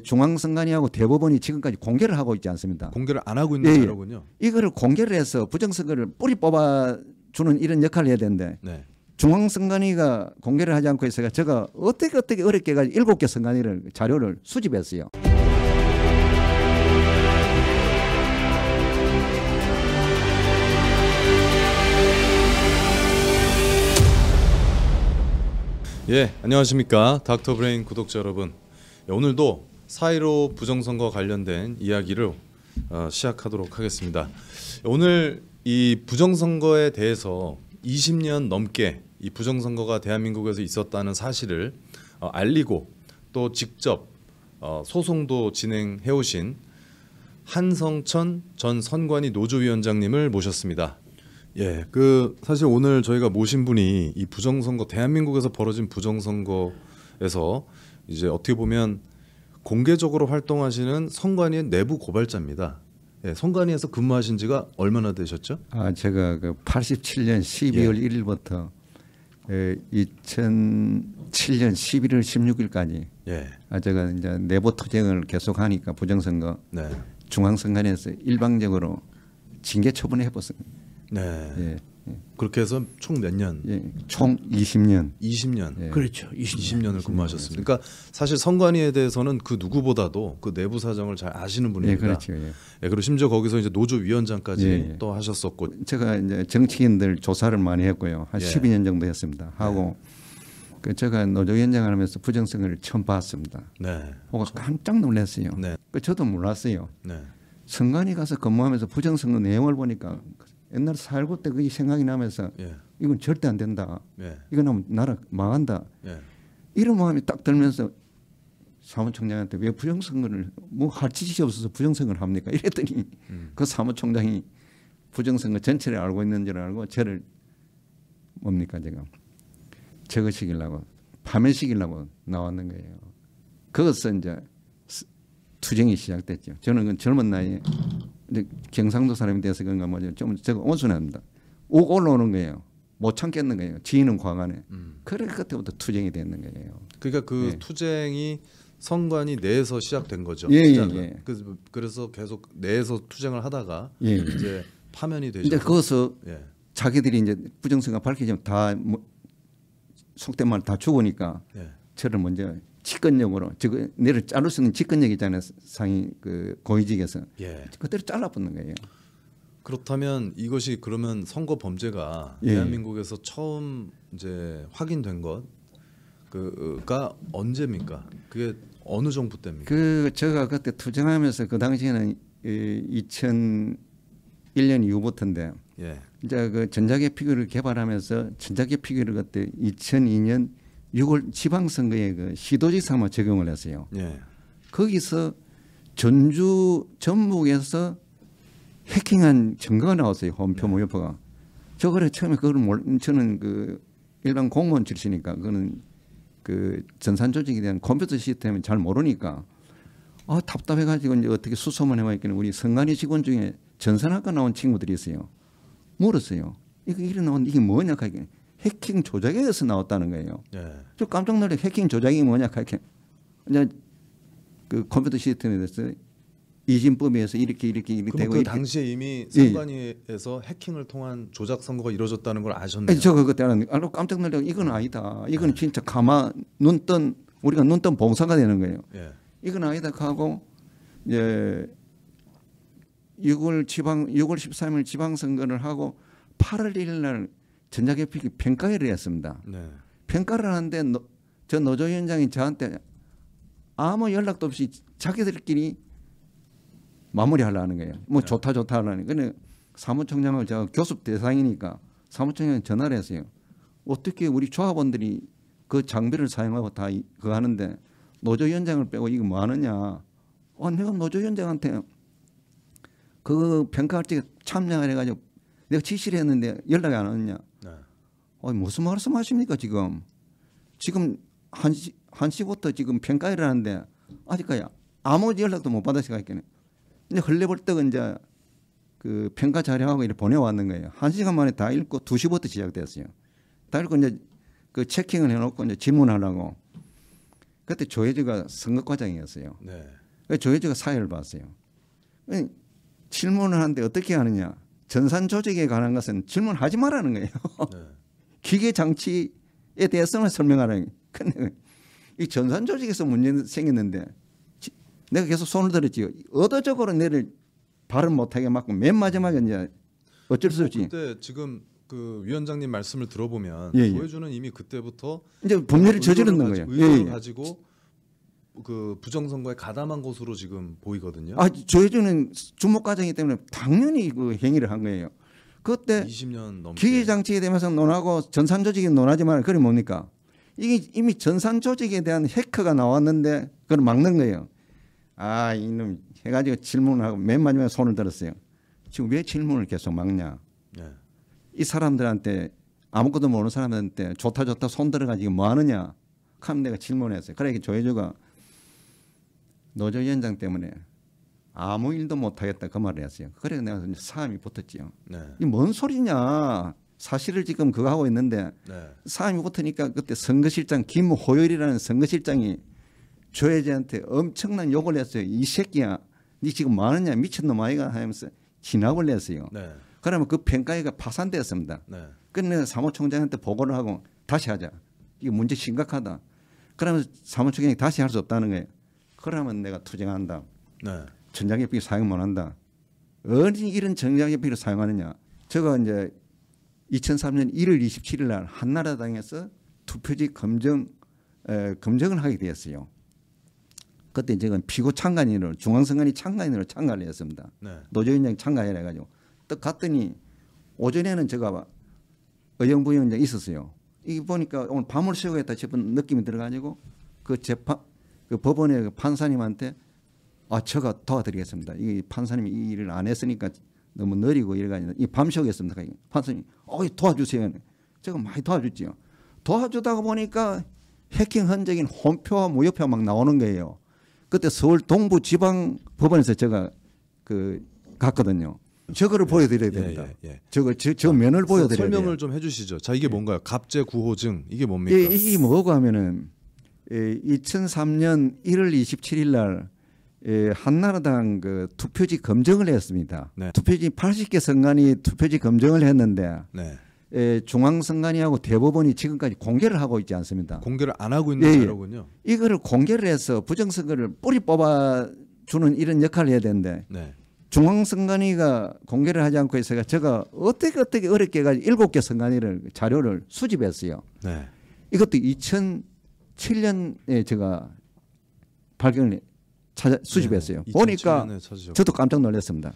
중앙선관위하고 대법원이 지금까지 공개를 하고 있지 않습니다. 공개를 안 하고 있는 자료군요. 이거를 공개를 해서 부정선거를 뿌리 뽑아주는 이런 역할을 해야 되는데 네. 중앙선관위가 공개를 하지 않고 있어가 제가 어떻게 어렵게 해가지고 7개 선관위를 자료를 수집했어요. 예, 안녕하십니까. 닥터브레인 구독자 여러분. 오늘도 4.15 부정선거 관련된 이야기를 시작하도록 하겠습니다. 오늘 이 부정선거에 대해서 20년 넘게 이 부정선거가 대한민국에서 있었다는 사실을 알리고 또 직접 소송도 진행해 오신 한성천 전 선관위 노조위원장님을 모셨습니다. 예, 사실 오늘 저희가 모신 분이 이 부정선거, 대한민국에서 벌어진 부정선거에서 이제 어떻게 보면 공개적으로 활동하시는 선관위의 내부 고발자입니다. 예, 선관위에서 근무하신 지가 얼마나 되셨죠? 제가 87년 12월 1일부터 2007년 11월 16일까지 제가 이제 내부 투쟁을 계속하니까 부정선거 중앙선관위에서 일방적으로 징계 처분을 해봤습니다. 네. 그렇게 해서 총 몇 년? 총 20년. 20년. 그렇죠. 20년을 근무하셨습니다. 그러니까 사실 선관위에 대해서는 그 누구보다도 그 내부 사정을 잘 아시는 분입니다. 그렇죠. 그리고 심지어 거기서 이제 노조위원장까지 또 하셨었고. 제가 이제 정치인들 조사를 많이 했고요. 한 12년 정도 했습니다. 하고 제가 노조위원장을 하면서 부정선거를 처음 봤습니다. 깜짝 놀랐어요. 저도 몰랐어요. 선관위 가서 근무하면서 부정선거 내용을 보니까 옛날 4.19 때 그게 생각이 나면서 이건 절대 안 된다. 이건 하면 나라 망한다. 이런 마음이 딱 들면서 사무총장한테 왜 부정선거를 뭐 할 짓이 없어서 부정선거를 합니까? 이랬더니 그 사무총장이 부정선거 전체를 알고 있는 줄 알고 저를 뭡니까 제가 저거시키려고 파면시키려고 나왔는 거예요. 거기서 이제 투쟁이 시작됐죠. 저는 그 젊은 나이에 경상도 사람이 돼서 그런가 뭐죠. 좀 제가 온순합니다. 욱 올라오는 거예요. 못 참겠는 거예요. 지인은 과간에. 그래 그때부터 투쟁이 됐는 거예요. 그러니까 투쟁이 선관위 내에서 시작된 거죠. 그래서 계속 내에서 투쟁을 하다가 이제 파면이 되죠. 이제 거기서 자기들이 이제 부정선거 밝히지만 다 속된 말 다 죽으니까 저를 먼저 직권력으로 내를 자를 수 있는 직권력 있잖아요. 상위 고위직에서 그대로 잘라붙는 거예요. 그렇다면 이것이 그러면 선거 범죄가 대한민국에서 처음 이제 확인된 것가 언제입니까? 그게 어느 정부 때입니까? 제가 그때 투쟁하면서 그 당시에는 2001년 이후부터인데 이제 전자개표기를 개발하면서 전자개표기를 그때 2002년 6월 지방선거에 시도지사만 적용을 했어요. 거기서 전주 전북에서 해킹한 증거가 나왔어요. 홈표 무효표가. 저 그래 처음에 저는 일반 공무원 출신이니까 그거는 전산 조직에 대한 컴퓨터 시스템을 잘 모르니까 답답해가지고 이제 어떻게 수소문 해봤더니 우리 선관위 직원 중에 전산학과 나온 친구들이 있어요. 물었어요. 이게 나온 이게 뭐냐 하길래 해킹 조작에서 나왔다는 거예요. 저 깜짝 놀래 해킹 조작이 뭐냐 하길래 이제 컴퓨터 시스템에 대해서 이진법에 의해서 이렇게 되고 그 당시에 이미 선관위에서 해킹을 통한 조작 선거가 이루어졌다는 걸 아셨나요? 저 그때 알고 깜짝 놀라고 이건 아니다. 이건 진짜 우리가 눈뜬 봉사가 되는 거예요. 이건 아니다 하고 이제 6월 13일 지방선거를 하고 8월 1일 날 전자개표기 평가회를 했습니다. 평가를 하는데 저 노조위원장이 저한테 아무 연락도 없이 자기들끼리 마무리하려는 거예요. 뭐 좋다 하려는. 근데 사무총장하고 제가 교섭 대상이니까 사무총장이 전화를 했어요. 어떻게 우리 조합원들이 그 장비를 사용하고 다 그거 하는데 노조위원장을 빼고 이거 뭐 하느냐. 내가 노조위원장한테 그 평가할 때 참여를 해가지고 내가 지시를 했는데 연락이 안 오느냐. 무슨 말씀하십니까 지금 1시부터 지금 평가를 하는데 아직까지 아무 연락도 못 받으시가 있겠네. 이제 헐레벌떡 이제 평가 자료하고 이렇게 보내왔는 거예요. 1시간 만에 다 읽고 2시부터 시작됐어요. 다 읽고 이제 체킹을 해놓고 이제 질문하려고. 그때 조혜주가 선거과장이었어요. 네. 조혜주가 사회를 봤어요. 질문을 하는데 어떻게 하느냐. 전산 조직에 관한 것은 질문하지 말라는 거예요. 네. 기계 장치에 대해서만 설명하라는 거예요. 근데 이 전산 조직에서 문제 생겼는데 내가 계속 손을 들었지요. 의도적으로 내를 발음 못하게 막고 맨 마지막에 이제 어쩔 수 없지. 그때 지금 그 위원장님 말씀을 들어보면 조혜주는 이미 그때부터 이제 법률을 저지르는 거예요. 의도를 가지고 그 부정선거에 가담한 것으로 지금 보이거든요. 조혜주는 주목과정이기 때문에 당연히 그 행위를 한 거예요. 그때 20년 넘게 기계장치에 대해서 논하고 전산 조직에 논하지 말라. 그게 뭡니까? 이게 이미 전산 조직에 대한 해커가 나왔는데 그걸 막는 거예요. 이놈 해가지고 질문을 하고 맨 마지막에 손을 들었어요. 지금 왜 질문을 계속 막냐? 네. 이 사람들한테 아무것도 모르는 사람한테 좋다 손 들어가지고 뭐 하느냐? 하면 내가 질문했어요. 그래 조혜주가 노조위원장 때문에 아무 일도 못하겠다 그 말을 했어요. 그래서 내가 사함이 붙었지요. 네. 이 뭔 소리냐? 사실을 지금 그거 하고 있는데 네. 사함이 붙으니까 그때 선거실장 김호율이라는 선거실장이 조혜주한테 엄청난 욕을 했어요. 이 새끼야, 니 지금 뭐 하느냐? 미친놈 아이가 하면서 진압을 했어요. 네. 그러면 그 평가회가 파산되었습니다. 네. 그래서 내가 사무총장한테 보고를 하고 다시 하자. 이게 문제 심각하다. 그러면 사무총장이 다시 할 수 없다는 거예요. 그러면 내가 투쟁한다. 네. 전자기업비 사용 못한다. 어디 이런 전자기업비를 사용하느냐. 제가 이제 2003년 1월 27일 날 한나라당에서 투표지 검증을 하게 되었어요. 그때 제가 피고 참관인으로 중앙선관위 참관인으로 참가를 했습니다. 네. 노조위원장이 참가해라 해가지고 딱 갔더니 오전에는 제가 의정부위원장이 있었어요. 이게 보니까 오늘 밤을 새우겠다 싶은 느낌이 들어가지고 그 법원의 판사님한테 제가 도와드리겠습니다. 이 판사님이 이 일을 안 했으니까 너무 느리고 이래가지고 이 밤 새우겠습니다. 판사님이 도와주세요. 제가 많이 도와줬지요. 도와주다가 보니까 해킹 흔적인 홈표와 무효표가 막 나오는 거예요. 그때 서울 동부지방법원에서 제가 갔거든요. 저거를 보여드려야 됩니다. 저 면을 보여드려야 돼요. 설명을 좀 해주시죠. 자, 이게 뭔가요? 갑제 구호증 이게 뭡니까? 이게 뭐고 하면은 2003년 1월 27일 날 한나라당 그 투표지 검증을 했습니다. 네. 투표지 80개 선관위 투표지 검증을 했는데 네. 중앙선관위하고 대법원이 지금까지 공개를 하고 있지 않습니다. 공개를 안 하고 있는 자료군요. 이거를 공개를 해서 부정선거를 뿌리 뽑아주는 이런 역할을 해야 되는데 네. 중앙선관위가 공개를 하지 않고 있어서 제가 어떻게 어렵게 해가지고 7개 선관위를 자료를 수집했어요. 네. 이것도 2007년에 제가 발견을 수집했어요. 네. 보니까 저도 깜짝 놀랐습니다.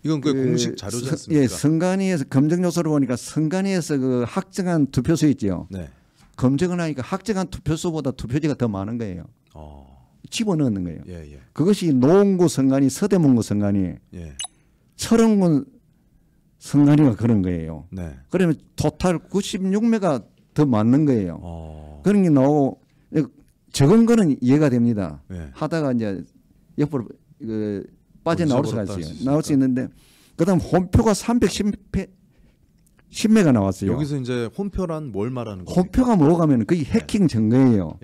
이건 그 공식 자료지 않습니까? 선관위에서 검증 요소를 보니까 선관위에서 그 확정한 투표수 있죠. 네. 검증을 하니까 확정한 투표수보다 투표지가 더 많은 거예요. 집어넣는 거예요. 그것이 노원구 선관위, 서대문구 선관위, 철원군 선관위가 그런 거예요. 네. 그러면 토탈 96매가 더 맞는 거예요. 그런 게 나오고 적은 거는 이해가 됩니다. 하다가 이제 옆으로 빠져나올 수가 있어요. 나올 수 있는데 그다음 홈표가 310매가 나왔어요. 여기서 이제 홈표란 뭘 말하는 거예요? 홈표가 뭐가 하면 그게 해킹 증거예요.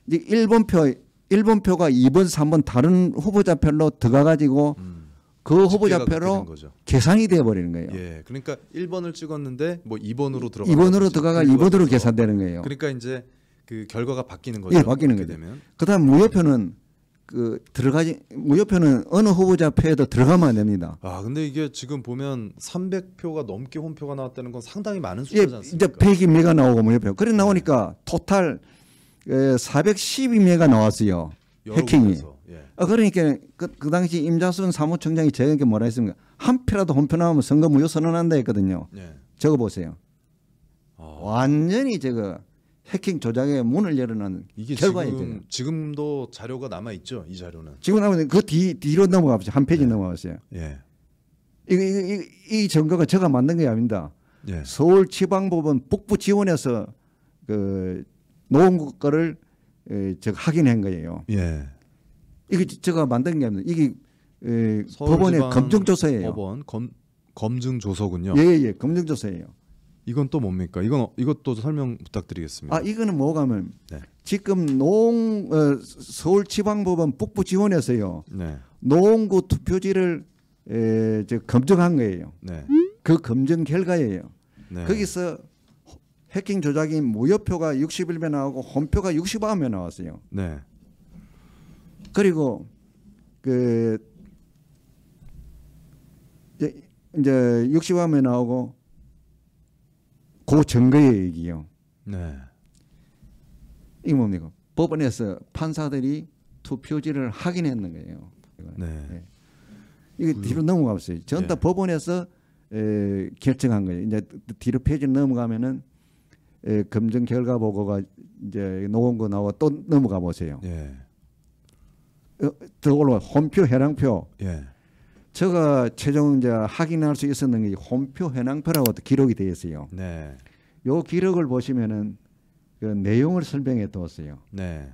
이제 1번표가 2번, 3번 다른 후보자별로 들어가가지고 그 후보자표로 계산이 돼버리는 거예요. 그러니까 1번을 찍었는데 뭐 2번으로 들어가. 2번으로 들어가가 2번으로 계산되는 거예요. 그러니까 이제 그 결과가 바뀌는 거죠. 바뀌는 거죠. 그다음 무효표는 무효표는 어느 후보자표에도 들어가면 안 됩니다. 근데 이게 지금 보면 300표가 넘게 홈표가 나왔다는 건 상당히 많은 숫자지 않습니까? 이제 102매가 나오고 무효표. 그래 나오니까 토탈 412매가 나왔어요. 해킹이. 그러니까 그 당시 임자순 사무총장이 저에게 뭐라 했습니까? 한 표라도 홈표 나오면 선거 무효 선언한다 했거든요. 적어 보세요. 완전히 해킹 조작의 문을 열어놓은 결과예요. 지금도 자료가 남아 있죠. 이 자료는. 지금 남은 그 뒤로 넘어가보죠. 한 페이지 넘어갔어요. 이 증거가 제가 만든 게 아닙니다. 서울지방법원 북부지원에서 그 노원구 거를 제가 확인한 거예요. 이게 제가 만든 게 아닙니다. 이게 법원의 검증조서예요. 법원 검증조서군요. 검증조서예요. 이건 또 뭡니까? 이것도 설명 부탁드리겠습니다. 이거는 뭐가면 네. 지금 서울지방법원 북부지원에서요. 네. 노원구 투표지를 검증한 거예요. 네. 그 검증 결과예요. 네. 거기서 해킹 조작인 무효표가 61명 나오고 홈표가 69명 나왔어요. 네. 그리고 이제 60명 나오고 그 증거의 얘기요. 네. 이게 뭡니까? 법원에서 판사들이 투표지를 확인했는 거예요. 네. 네. 이게 뒤로 넘어갔어요. 전 다 법원에서 결정한 거예요. 이제 뒤로 페이지 넘어가면은 검증 결과 보고가 이제 노원구 나와 또 넘어가 보세요. 예. 저걸로 홈표, 해랑표. 예. 제가 최종 이제 확인할 수 있었는 게 홈표, 해랑표라고 기록이 되어 있어요. 네. 요 기록을 보시면은 그 내용을 설명해 두었어요. 네.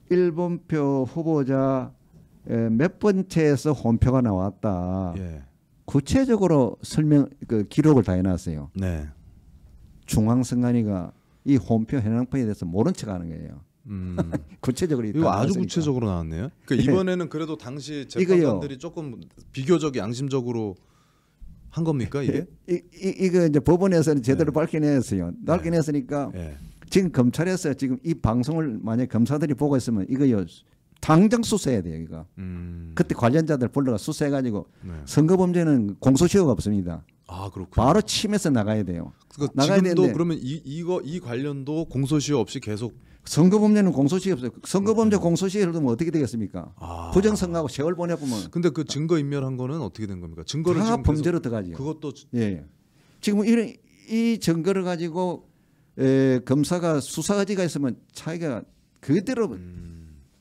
1번표 후보자 몇 번째에서 홈표가 나왔다. 예. 구체적으로 기록을 다 해놨어요. 네. 중앙선관위가 이 홈표, 해랑표에 대해서 모른 척하는 거예요. 구체적으로 이거 아주 구체적으로 나왔네요. 그러니까 이번에는 그래도 당시 재판관들이 조금 비교적 양심적으로 한 겁니까 이게? 이거 이제 법원에서는 제대로 밝혀냈어요. 밝혀냈으니까 지금 검찰에서 지금 이 방송을 만약 검사들이 보고 있으면 이거요 당장 수사해야 돼요. 이거. 그때 관련자들 불러가 수사해가지고 선거범죄는 공소시효가 없습니다. 아 그렇군요. 바로 침해서 나가야 돼요. 나가야 지금도 되는데 그러면 이 관련도 공소시효 없이 계속 선거범죄는 공소시효 없어요. 선거범죄 공소시효를 두면 어떻게 되겠습니까? 부정선거하고 세월 보내보면. 근데 그 증거 인멸한 거는 어떻게 된 겁니까? 증거를 다 지금 범죄로 들어가죠. 그것도 예. 지금 이 증거를 가지고 검사가 수사 의지가 있으면 자기가 그대로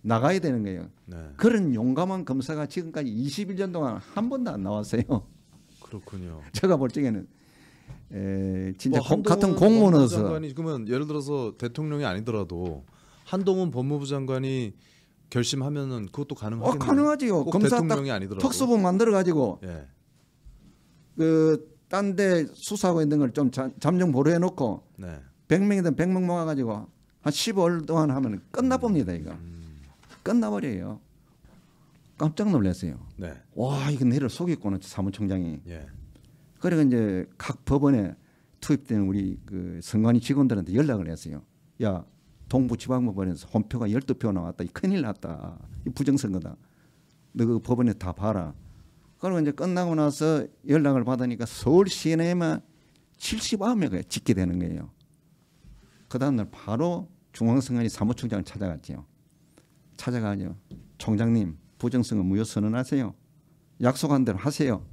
나가야 되는 거예요. 네. 그런 용감한 검사가 지금까지 21년 동안 한 번도 안 나왔어요. 그렇군요. 제가 볼 적에는 진짜 같은 공무원으로서 그러면 예를 들어서 대통령이 아니더라도 한동훈 법무부 장관이 결심하면은 그것도 가능하겠네요. 가능하지요. 검사 대통령이 아니더라도 특수부 만들어 가지고 그 딴 데 수사하고 있는 걸 좀 잠정 보류해 놓고 100명이든 100명 모아 가지고 한 15일 동안 하면 끝나봅니다. 이거 끝나버려요. 깜짝 놀랐어요. 네. 와 이거 내를 속였구나 사무총장이. 예. 그리고 이제 각 법원에 투입된 우리 그 선관위 직원들한테 연락을 했어요. 야 동부지방법원에서 홈표가 12표 나왔다. 이 큰일 났다. 이 부정선거다. 너 그 법원에 다 봐라. 그리고 이제 끝나고 나서 연락을 받으니까 서울시내에만 79명이 짓게 되는 거예요. 그 다음날 바로 중앙선관위 사무총장을 찾아갔죠. 찾아가죠. 총장님 부정선거 무효 선언하세요. 약속한 대로 하세요.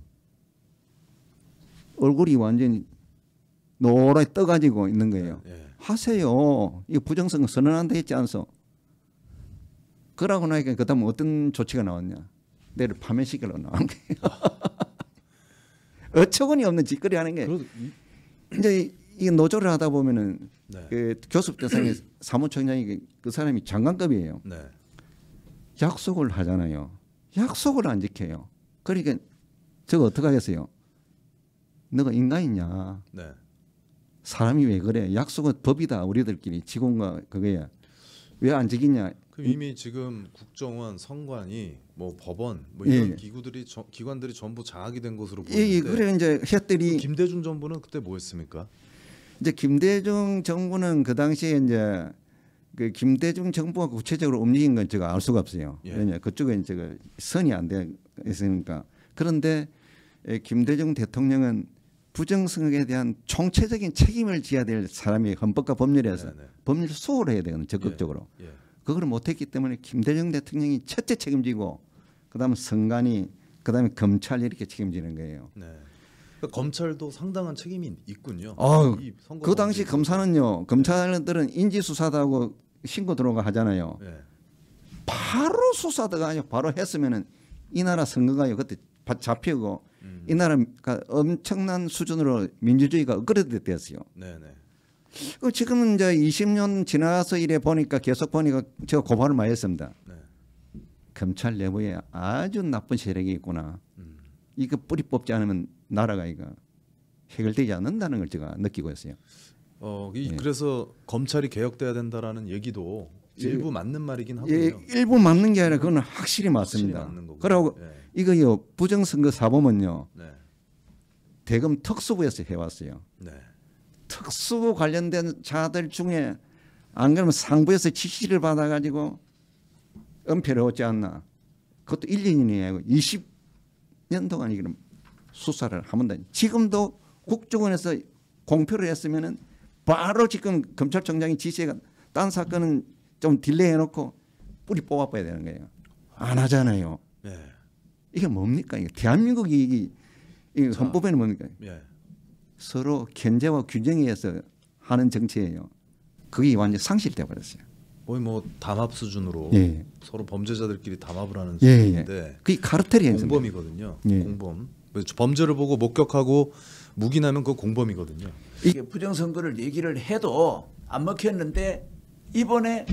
얼굴이 완전히 노랗게 떠가지고 있는 거예요. 하세요. 이거 부정선거 선언한다 했지 않소. 그러고 나니까 그 다음 어떤 조치가 나왔냐. 내를 파면시키려고 나온 거예요. 어처구니 없는 짓거리 하는 게. 이제 이게 노조를 하다 보면은 그 교섭 대상의 사무총장이 그 사람이 장관급이에요. 약속을 하잖아요. 약속을 안 지켜요. 그러니까 저거 어떻게 하겠어요? 너가 인간이냐? 사람이 왜 그래? 약속은 법이다. 우리들끼리 직원과 그거야. 왜 안 지키냐? 이미 지금 국정원, 선관위, 뭐 법원, 뭐 이런 기관들이 전부 장악이 된 것으로 보이는데. 그래 이제 햇들이 김대중 정부는 그때 뭐했습니까? 이제 김대중 정부는 그 당시에 이제 그 김대중 정부가 구체적으로 움직인 건 제가 알 수가 없어요. 왜냐 그쪽에 이제 선이 안 돼 있으니까. 그런데 김대중 대통령은 부정선거에 대한 총체적인 책임을 져야 될 사람이 헌법과 법률에서 법률 수호를 해야 되거든요. 적극적으로. 그걸 못했기 때문에 김대중 대통령이 첫째 책임지고 그다음 선관위 그다음에 검찰 이렇게 책임지는 거예요. 그러니까 검찰도 상당한 책임이 있군요. 그 당시 검사는요. 검찰들은 인지수사다고 신고 들어오고 하잖아요. 바로 수사 들어가요. 바로 했으면은 이 나라 선거가요. 그때 잡히고 이 나라가 엄청난 수준으로 민주주의가 업그레이드됐어요. 지금은 이제 20년 지나서 이래 보니까 계속 보니까 제가 고발을 많이 했습니다. 검찰 내부에 아주 나쁜 세력이 있구나. 이거 뿌리 뽑지 않으면 나라가 이거 해결되지 않는다는 걸 제가 느끼고 있어요. 그래서 검찰이 개혁돼야 된다라는 얘기도 일부 맞는 말이긴 하고요. 일부 맞는 게 아니라 그건 확실히 맞습니다. 그리고 이거요 부정선거 사범은요 대검 특수부에서 해왔어요. 특수부 관련된 자들 중에 안 그러면 상부에서 지시를 받아가지고 은폐를 얻지 않나. 그것도 1, 2년이 아니고 20년 동안 이런 수사를 합니다. 지금도 국정원에서 공표를 했으면은 바로 지금 검찰총장이 지시가 딴 사건은 좀 딜레이 해놓고 뿌리 뽑아봐야 되는 거예요. 안 하잖아요. 이게 뭡니까? 이게 대한민국이 이 헌법에는 뭡니까? 서로 견제와 균형에 의해서 하는 정치예요. 그게 완전 상실돼 버렸어요. 거의 뭐 담합 수준으로 서로 범죄자들끼리 담합을 하는 수준인데 그게 카르텔이에요. 공범이거든요. 공범. 범죄를 보고 목격하고 묵인하면 그거 공범이거든요. 이게 부정선거를 얘기를 해도 안 먹혔는데 이번에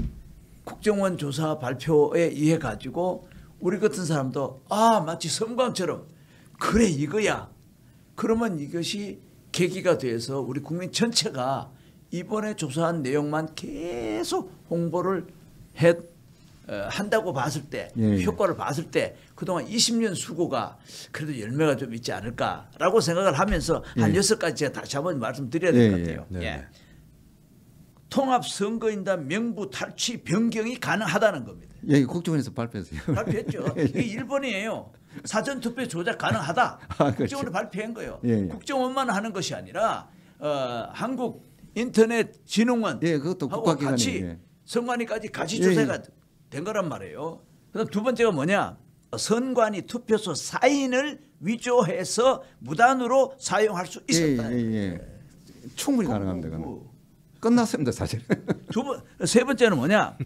국정원 조사 발표에 의해 가지고 우리 같은 사람도 마치 섬광처럼 그래 이거야. 그러면 이것이 계기가 돼서 우리 국민 전체가 이번에 조사한 내용만 계속 홍보를 한다고 봤을 때 효과를 봤을 때 그동안 20년 수고가 그래도 열매가 좀 있지 않을까라고 생각을 하면서 한 6가지 제가 다시 한번 말씀드려야 될 것 같아요. 통합선거인단 명부 탈취 변경이 가능하다는 겁니다. 국정원에서 발표했어요. 발표했죠. 이게 1번이에요. 사전투표 조작 가능하다. 국정원이 발표한 거예요. 국정원만 하는 것이 아니라 한국인터넷진흥원하고 같이 선관위까지 같이 조사가 된 거란 말이에요. 그다음 두 번째가 뭐냐? 선관위 투표소 사인을 위조해서 무단으로 사용할 수 있었다. 충분히 가능합니다. 끝났습니다, 사실. 세 번째는 뭐냐?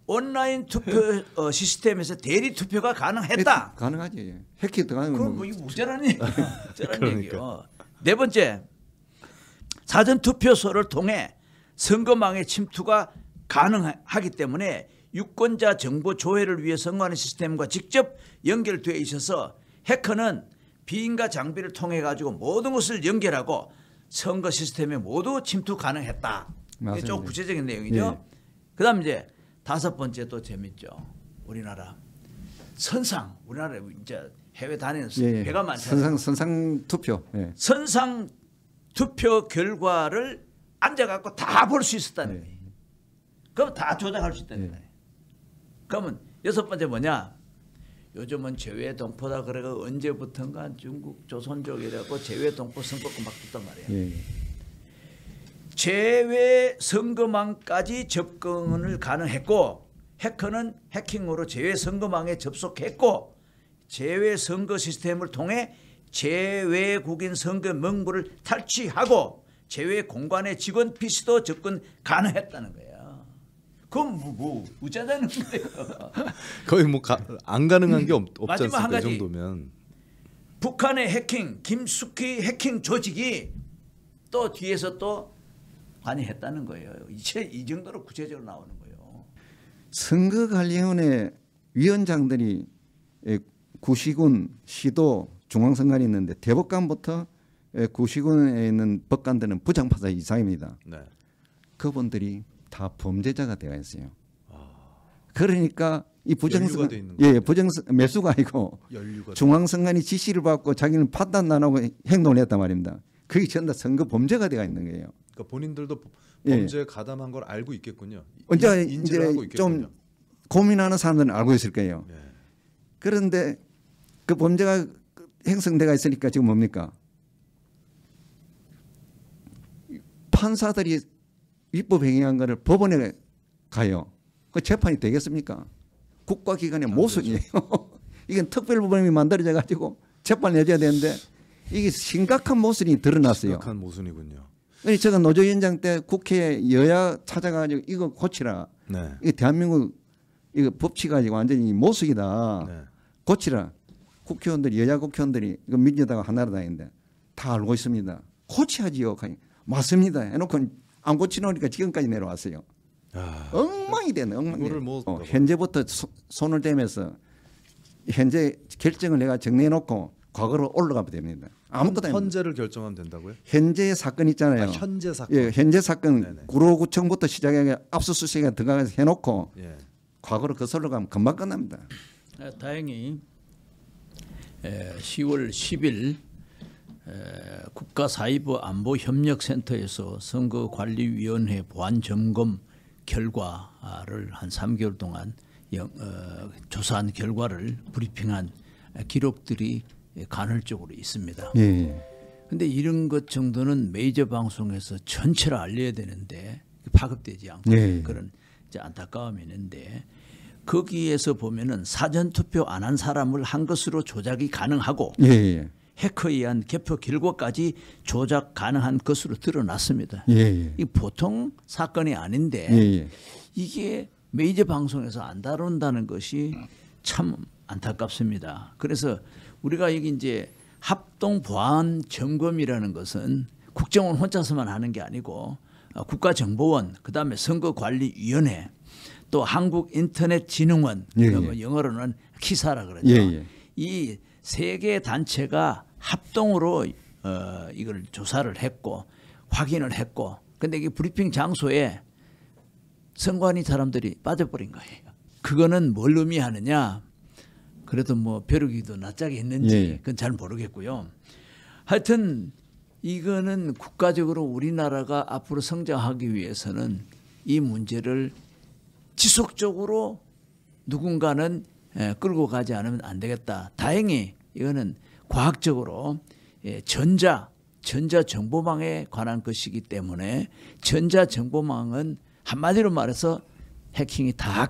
온라인 투표 시스템에서 대리 투표가 가능했다. 가능하지. 해킹 들어가는 건 그럼 뭐 이거 무죄라는 얘기예요. 네 번째, 사전 투표소를 통해 선거망의 침투가 가능하기 때문에 유권자 정보 조회를 위해 선관위 시스템과 직접 연결되어 있어서 해커는 비인가 장비를 통해 가지고 모든 것을 연결하고 선거 시스템에 모두 침투 가능했다. 이게 좀 구체적인 내용이죠. 그다음 이제 다섯 번째 또 재밌죠. 우리나라 선상, 우리나라 이제 해외 다니는 배가 많잖아요. 선상 투표. 선상 투표 결과를 앉아갖고 다 볼 수 있었다는 거예요. 그럼 다 조작할 수 있다는 거예요. 그러면 여섯 번째 뭐냐? 요즘은 재외동포다 그래가 언제부턴가 중국 조선족이라고 재외동포 선거권 막 줬단 말이에요. 재외 선거망까지 접근을 가능했고 해커는 해킹으로 재외 선거망에 접속했고 재외 선거 시스템을 통해 재외국인 선거 명부를 탈취하고 재외 공간의 직원 PC도 접근 가능했다는 거예요. 그럼 뭐 우짜자는 거예요. 거의 뭐 안 가능한 게 없지 마지막 한 않습니까? 가지. 이 정도면. 북한의 해킹, 김숙희 해킹 조직이 또 뒤에서 또 관여했다는 거예요. 이 정도로 구체적으로 나오는 거예요. 선거관리위원회 위원장들이 구시군, 시도, 중앙선관위 있는데 대법관부터 구시군에 있는 법관들은 부장판사 이상입니다. 그분들이 다 범죄자가 되어 있어요. 그러니까 이 부정선 매수가 아니고 중앙선관위 지시를 받고 자기는 판단 안 하고 행동을 했단 말입니다. 그게 전부 다 선거 범죄가 되어 있는 거예요. 그러니까 본인들도 범죄에 가담한 걸 알고 있겠군요. 이제 좀 고민하는 사람들은 알고 있을 거예요. 그런데 그 범죄가 형성돼가 있으니까 지금 뭡니까? 판사들이 위법 행위한 거를 법원에 가요. 그 재판이 되겠습니까? 국가기관의 모순이에요. 이건 특별법원이 만들어져 가지고 재판을 해줘야 되는데 이게 심각한 모순이 드러났어요. 심각한 모순이군요. 제가 노조위원장 때 국회 여야 찾아가지고 이거 고치라. 이게 대한민국 이거 법치 가지고 완전히 모순이다. 고치라. 국회의원들이 여야 국회의원들이 이거 민주당과 한나라당인데 다 알고 있습니다. 고쳐야지요. 맞습니다. 해놓고 안 고치놓으니까 지금까지 내려왔어요. 엉망이 되네. 엉망이. 현재부터 손을 대면서 현재 결정을 내가 정리해놓고 과거로 올라가면 됩니다. 아무것도 현재를 결정하면 된다고요? 현재 사건 있잖아요. 현재 사건. 예, 현재 사건 구로구청부터 시작해 압수수색에 들어가서 해놓고 과거로 거슬러 가면 금방 끝납니다. 다행히 10월 10일 국가사이버 안보협력센터에서 선거관리위원회 보안점검 결과를 한 3개월 동안 조사한 결과를 브리핑한 기록들이 간헐적으로 있습니다. 그런데 이런 것 정도는 메이저 방송에서 전체를 알려야 되는데 파급되지 않고 그런 이제 안타까움이 있는데 거기에서 보면은 사전투표 안 한 사람을 한 것으로 조작이 가능하고 해커에 의한 개표 결과까지 조작 가능한 것으로 드러났습니다. 이 보통 사건이 아닌데 이게 메이저 방송에서 안 다룬다는 것이 참 안타깝습니다. 그래서 우리가 여기 이제 합동 보안 점검이라는 것은 국정원 혼자서만 하는 게 아니고 국가정보원, 그다음에 선거관리위원회, 또 한국인터넷진흥원, 영어로는 키사라 그러죠. 이 세 개 단체가 합동으로 이걸 조사를 했고 확인을 했고, 근데 이게 브리핑 장소에 선관위 사람들이 빠져버린 거예요. 그거는 뭘 의미하느냐? 그래도 뭐 벼룩이도 낯짝이 있는지 그건 잘 모르겠고요. 하여튼 이거는 국가적으로 우리나라가 앞으로 성장하기 위해서는 이 문제를 지속적으로 누군가는 끌고 가지 않으면 안 되겠다. 다행히 이거는 과학적으로 전자정보망에 관한 것이기 때문에 전자정보망은 한마디로 말해서 해킹이 다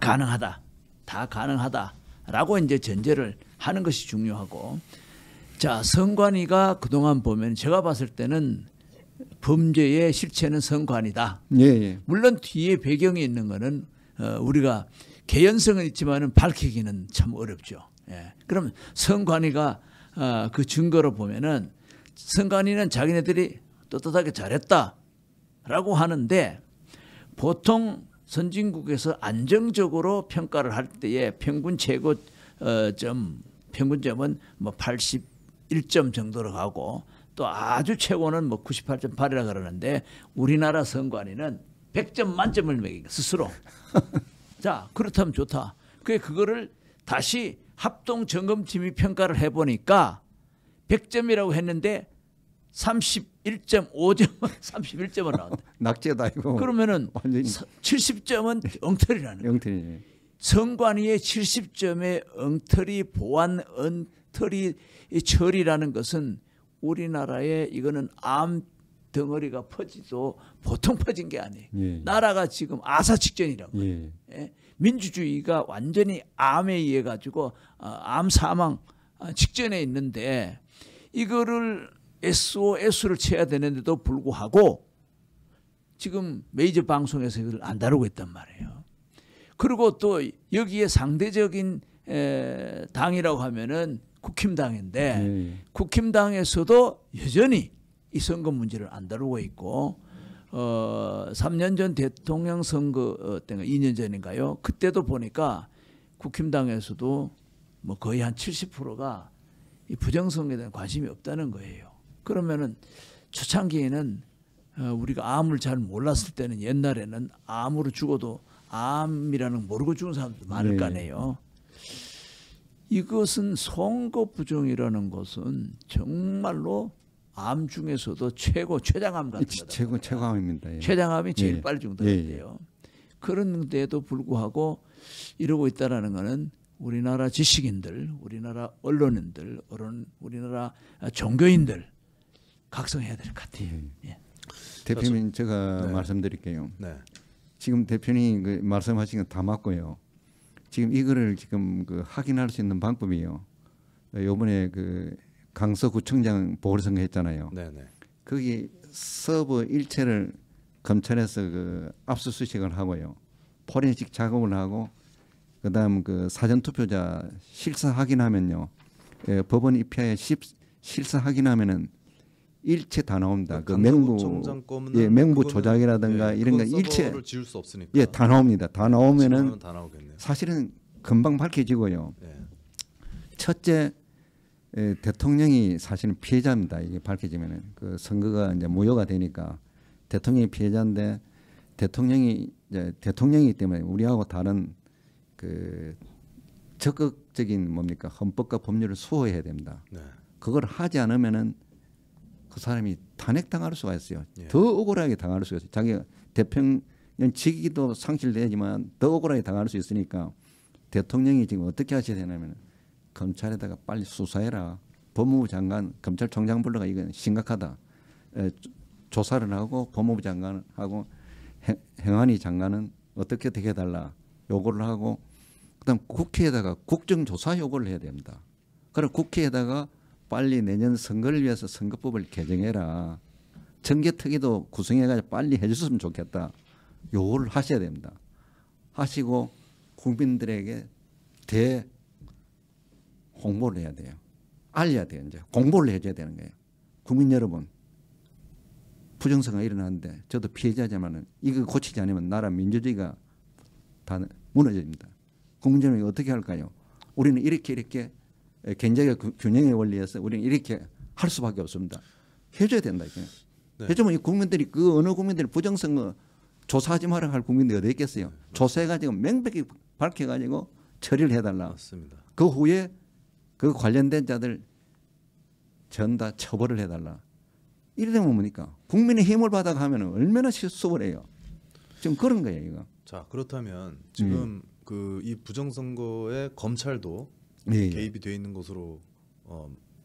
가능하다라고 이제 전제를 하는 것이 중요하고, 자, 선관위가 그동안 보면 제가 봤을 때는 범죄의 실체는 선관위다. 물론 뒤에 배경이 있는 거는 우리가 개연성은 있지만은 밝히기는 참 어렵죠. 그럼 선관위가 그 증거로 보면은 선관위는 자기네들이 떳떳하게 잘했다라고 하는데, 보통 선진국에서 안정적으로 평가를 할 때에 평균 평균점은 뭐 81점 정도로 가고 또 아주 최고는 뭐 98.8이라 그러는데 우리나라 선관위는 100점 만점을 매기고 스스로. 자, 그렇다면 좋다. 그거를 다시 합동 점검팀이 평가를 해보니까 100점이라고 했는데 31.5점, 31점을 나왔다. 낙제다 이거. 그러면은 70점은 엉터리라는 거예요. 엉터리. 선관위의 70점의 엉터리 보안 엉터리 처리라는 것은 우리나라에 이거는 암 덩어리가 퍼지도 보통 퍼진 게 아니에요. 나라가 지금 아사 직전이라고. 민주주의가 완전히 암에 의해 가지고 암 사망 직전에 있는데 이거를 SOS를 쳐야 되는데도 불구하고 지금 메이저 방송에서 이걸 안 다루고 있단 말이에요. 그리고 또 여기에 상대적인 당이라고 하면은 국힘당인데 국힘당에서도 여전히 이 선거 문제를 안 다루고 있고 3년 전 대통령 선거 때가 2년 전인가요? 그때도 보니까 국힘당에서도 뭐 거의 한 70%가 이 부정선거에 대한 관심이 없다는 거예요. 그러면은 초창기에는 우리가 암을 잘 몰랐을 때는 옛날에는 암으로 죽어도 암이라는 모르고 죽은 사람도 많을 거 아니에요. 이것은 선거 부정이라는 것은 정말로 암 중에서도 최장암 같은 거다. 최고암입니다. 최장암이 제일 빨리 죽는다는데요. 그런데도 불구하고 이러고 있다라는 것은 우리나라 지식인들, 우리나라 언론인들, 우리나라 종교인들 각성해야 될 것 같아요. 대표님 제가 말씀드릴게요. 지금 대표님 그 말씀하신 건 다 맞고요. 지금 이거를 지금 그 확인할 수 있는 방법이요. 이번에 그 강서구청장 보궐선거 했잖아요. 거기 서버 일체를 검찰에서 그 압수수색을 하고요. 포렌식 작업을 하고 그다음 그 사전투표자 실사 확인하면요. 법원 입회에 실사 확인하면은 일체 다 나옵니다. 그 맹부 조작이라든가 이런 거 일체 지울 수 없으니까. 다 나옵니다. 다 나오면은 사실은 금방 밝혀지고요. 첫째 대통령이 사실은 피해자입니다. 이게 밝혀지면은 그 선거가 이제 무효가 되니까 대통령이 피해자인데 대통령이 이제 대통령이기 때문에 우리하고 다른 그 적극적인 뭡니까 헌법과 법률을 수호해야 됩니다. 네. 그걸 하지 않으면은 그 사람이 탄핵당할 수가 있어요. 예. 더 억울하게 당할 수가 있어요. 자기가 대통령 직위도 상실되지만 더 억울하게 당할 수 있으니까 대통령이 지금 어떻게 하셔야 되냐면 검찰에다가 빨리 수사해라. 법무부 장관, 검찰총장 불러가 이건 심각하다. 조사를 하고 법무부 장관하고 행안위 장관은 어떻게 해달라 요구를 하고 그다음 국회에다가 국정조사 요구를 해야 됩니다. 그리고 국회에다가 빨리 내년 선거를 위해서 선거법을 개정해라. 정개특위도 구성해가지고 빨리 해줬으면 좋겠다. 요구를 하셔야 됩니다. 하시고 국민들에게 홍보를 해야 돼요. 알려야 돼요. 이제 공보를 해줘야 되는 거예요. 국민 여러분, 부정선거가 일어나는데 저도 피해자지만은 이거 고치지 않으면 나라 민주주의가 다 무너집니다. 국민 여러분이 어떻게 할까요? 우리는 이렇게 경제적 균형의 원리에서 우리는 이렇게 할 수밖에 없습니다. 해줘야 된다. 네. 해주면 이 국민들이 그 어느 국민들이 부정선거 조사하지 마라 할 국민들이 어디 있겠어요? 조사해가지고 명백히 밝혀가지고 처리를 해달라. 맞습니다. 그 후에 그 관련된 자들 전 다 처벌을 해달라. 이러면 뭡니까? 국민의 힘을 받아가면 얼마나 수월해요. 지금 그런 거예요, 이거. 자, 그렇다면 지금 그 이 부정선거에 검찰도 개입이 돼 있는 것으로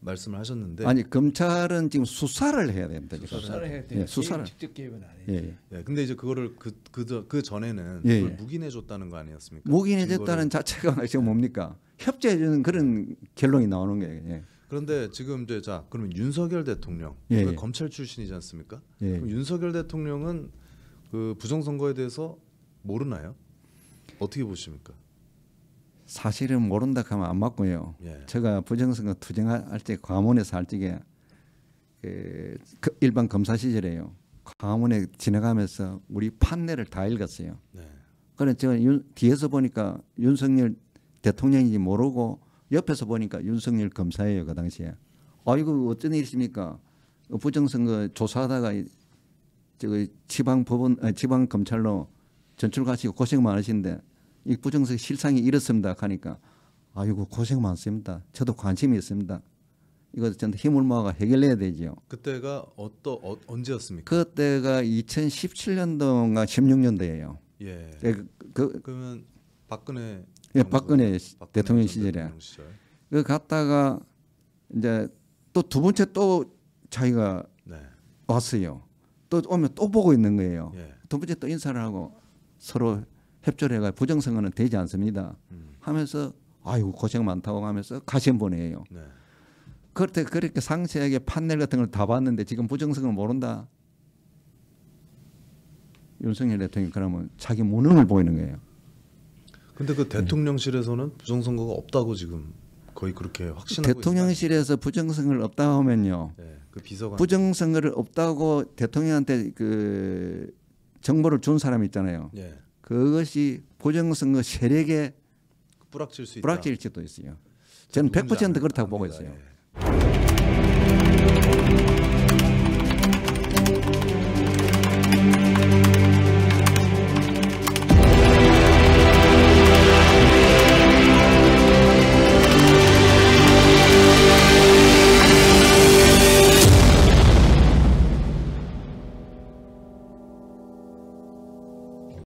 말씀을 하셨는데 아니 검찰은 지금 수사를 해야 됩니다. 수사를 해야 돼요. 수사를 직접 개입은 아니에요. 근데 이제 그거를 그 전에는 그걸 묵인해줬다는 거 아니었습니까? 묵인해줬다는 자체가 지금 뭡니까? 협조해주는 그런 결론이 나오는 거예요. 그런데 지금 이제 자 그러면 윤석열 대통령 검찰 출신이지 않습니까? 그럼 윤석열 대통령은 그 부정선거에 대해서 모르나요? 어떻게 보십니까? 사실은 모른다 하면 안 맞고요. 제가 부정선거 투쟁할 때 광화문에서 할 적에 그 일반 검사 시절에요. 광화문에 지나가면서 우리 판례를 다 읽었어요. 그래서 제가 뒤에서 보니까 윤석열 대통령인지 모르고 옆에서 보니까 윤석열 검사예요. 그 당시에. 아이고 어쩐 일이십니까? 부정선거 조사하다가 지방 검찰로 전출 가시고 고생 많으신데 이 부정선거 실상이 이렇습니다 하니까 아이고 고생 많습니다. 저도 관심이 있습니다. 이거 전 힘을 모아가 해결해야 되죠. 그때가 언제였습니까? 그때가 2017년도인가 16년도예요. 그러면 박근혜 박근혜 대통령 시절에. 그 갔다가 이제 또 두 번째 또 자기가 왔어요. 또 오면 또 보고 있는 거예요. 두 번째 또 인사를 하고 서로 협조를 해가 부정선거는 되지 않습니다. 하면서 아이고 고생 많다고 하면서 가시험 보내요. 그렇게 상세하게 판넬 같은 걸 다 봤는데 지금 부정선거는 모른다. 윤석열 대통령이 그러면 자기 무능을 보이는 거예요. 근데 그 대통령실에서는 부정선거가 없다고 지금 거의 그렇게 확신하고 대통령실에서 부정선거를 없다고 하면요. 그 비서관 부정선거를 없다고 대통령한테 그 정보를 준 사람이 있잖아요. 그것이 부정선거 세력에 뿌락칠 수 있다. 뿌락칠 수도 있어요. 저는 100% 그렇다고 보고 있어요.